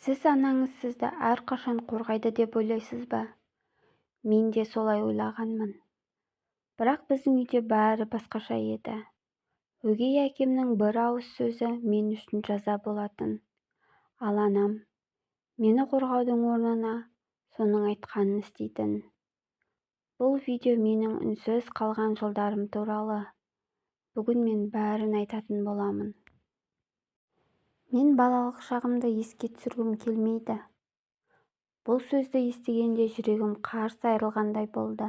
Сіз анаңыз сізді әрқашан қорғайды деп ойлайсыз ба? Мен де солай ойлағанмын. Бірақ біздің үйде бәрі басқаша еді. Өгей әкемнің бір ауыз сөзі мен үшін жаза болатын. Ал анам мені қорғаудың орнына соның айтқанын істейтін. Бұл видео менің үнсіз қалған жылдарым туралы. Бүгін мен бәрін айтатын боламын. Мен балалық шағымды еске түсіргім келмейді. Бұл сөзді естігенде жүрегім қарс айрылғандай болды.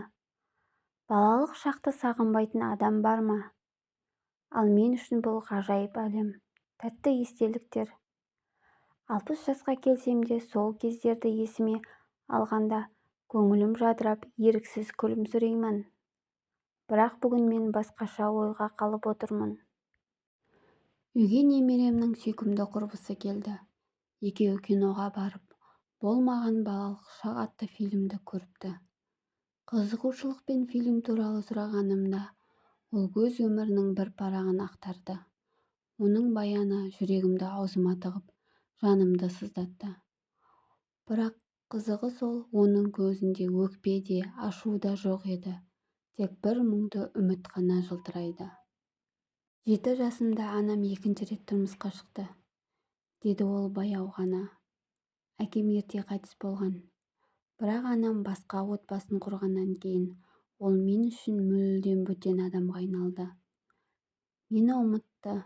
Балалық шақты сағынбайтын адам бар ма? Ал мен үшін бұл ғажайып әлем, тәтті естеліктер. 60 жасқа келсем де сол кездерді есіме алғанда көңілім жадырап, еріксіз күлімсіреймін. Бірақ бүгін мен басқаша ойға қалып отырмын. Үйге немеремнің сүйкімді құрбысы келді. Екеуі киноға барып, болмаған балалық шақ атты фильмді көріпті. Қызығушылықпен фильм туралы сұрағанымда, ол өз өмірінің бір парағын ақтарды. Оның баяны жүрегімді аузыма тығып, жанымды сыздатты. Бірақ қызығы сол, оның көзінде өкпе де, ашу да жоқ еді. Тек бір мұңды үміт қана жылтырайды. 7 жасымда анам екінші рет тұрмысқа шықты, деді ол баяу ғана. Әкем ерте қайтыс болған. Бірақ анам басқа отбасын құрғаннан кейін ол мен үшін мүлдем бөтен адамға айналды. Мені ұмытты,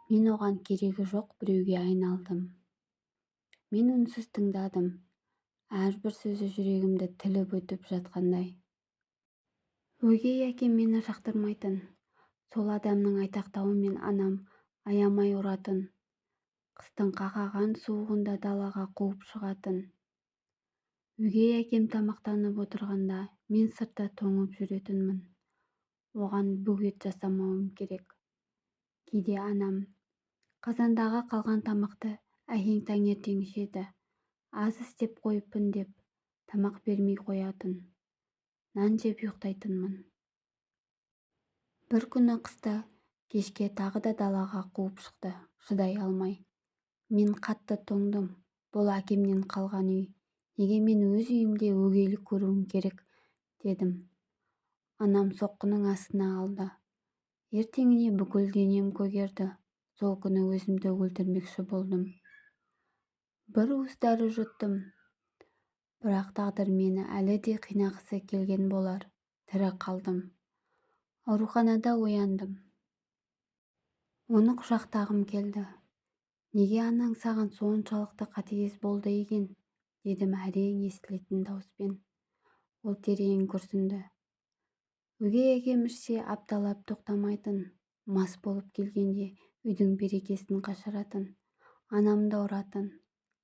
мен оған керегі жоқ біреуге айналдым. Мен үнсіз тыңдадым, әрбір сөзі жүрегімді тіліп өтіп жатқандай. Өгей әкем мені жақтырмайтын. Сол адамның айтақтауымен анам аямай ұратын. Қыстың қақаған суығында далаға қуып шығатын. Өгей әкем тамақтанып отырғанда мен сыртта тоңып жүретінмін. Оған бөгет жасамауым керек. Кейде анам қазандағы қалған тамақты әкең таңертең жеді. Аз істеп қойыппын деп тамақ бермей қоятын. Нан жеп ұйықтайтынмын. Бір күні қыста кешке тағы да далаға қуып шықты, шыдай алмай. Мен қатты тоңдым. Бұл әкемнен қалған үй. Неге мен өз үйімде өгейлік көруім керек, дедім. Анам соққының астына алды. Ертеңіне бүкіл денем көгерді. Сол күні өзімді өлтірмекші болдым. Бір уыс дәрі жұттым. Бірақ тағдыр мені әлі де қинағысы келген болар. Тірі қалдым. Ауруханада ояндым. Оны құшақтағым келді. Неге анаң саған соншалықты қатыгез болды екен, дедім әрең естілетін дауыспен. Ол терең күрсінді. Өгей әкем ішсе апталап тоқтамайтын. Мас болып келгенде үйдің берекесін қашыратын. Анамды ұратын.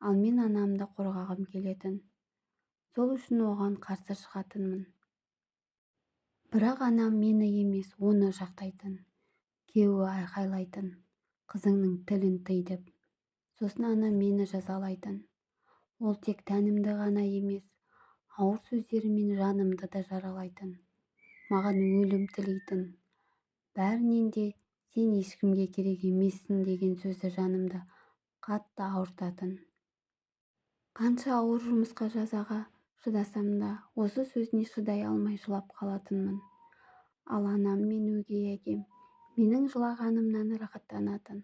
Ал мен анамды қорғағым келетін. Сол үшін оған қарсы шығатынмын. Бірақ анам мені емес, оны жақтайтын. Күйеуі айқайлайтын, қызыңның тілін тый деп. Сосын анам мені жазалайтын. Ол тек тәнімді ғана емес, ауыр сөздерімен жанымды да жаралайтын. Маған өлім тілейтін. Бәрінен де сен ешкімге керек емессің деген сөзі жанымды қатты ауыртатын. Қанша ауыр жұмысқа жазаға шыдасам да, осы сөзіне шыдай алмай жылап қалатынмын. Ал анам мен өгей әкем менің жылағанымнан рахаттанатын.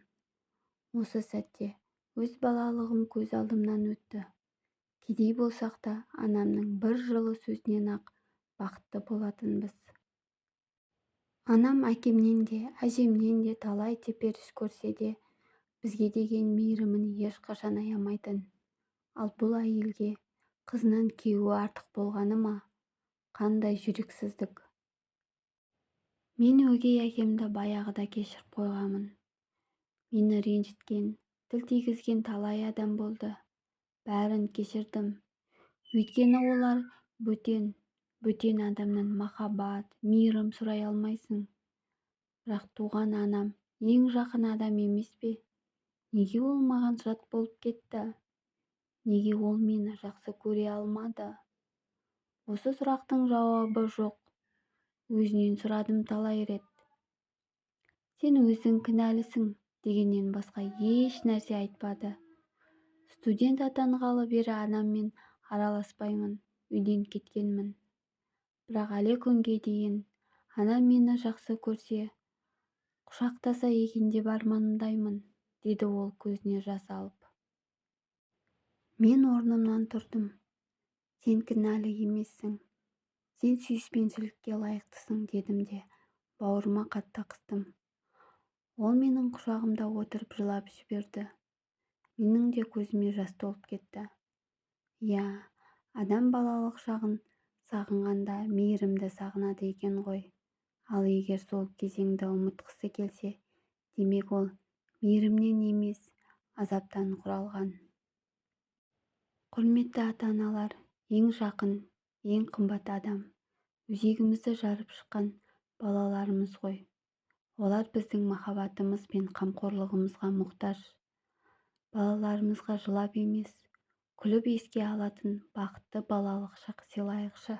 Осы сәтте өз балалығым көз алдымнан өтті. Кедей болсақ та анамның бір жылы сөзінен ақ бақытты болатынбыз. Анам әкемнен де, әжемнен де талай теперіш көрсе де, бізге деген мейірімін ешқашан аямайтын. Ал бұл әйелге қызынан күйеуі артық болғаны ма? Қандай жүрексіздік. Мен өгей әкемді баяғыда кешіріп қойғамын. Мені ренжіткен, тіл тигізген талай адам болды. Бәрін кешірдім. Өйткені олар бөтен адамнан махаббат, мейірім сұрай алмайсың. Бірақ туған анам ең жақын адам емес пе? Неге ол маған жат болып кетті? Неге ол мені жақсы көре алмады? Осы сұрақтың жауабы жоқ. Өзінен сұрадым талай рет. Сен өзің кінәлісің дегеннен басқа еш нәрсе айтпады. Студент атанғалы бері анаммен араласпаймын, үйден кеткенмін. Бірақ әлі күнге дейін анам мені жақсы көрсе, құшақтаса екен деп армандаймын, деді ол көзіне жас алып. Мен орнымнан тұрдым. Сен кінәлі емессің. Сен сүйіспеншілікке лайықтысың, дедім де бауырыма қатты қыстым. Ол менің құшағымда отырып жылап жіберді. Менің де көзіме жас толып кетті. Иә, адам балалық шағын сағынғанда мейірімді сағынады екен ғой. Ал егер сол кезеңді ұмытқысы келсе, демек ол мейірімнен емес, азаптан құралған. Құрметті ата-аналар, ең жақын, ең қымбат адам, өзегімізді жарып шыққан балаларымыз ғой. Олар біздің махаббатымыз бен қамқорлығымызға мұқтаж. Балаларымызға жылап емес, күліп еске алатын бақытты балалық шақ сыйлайықшы.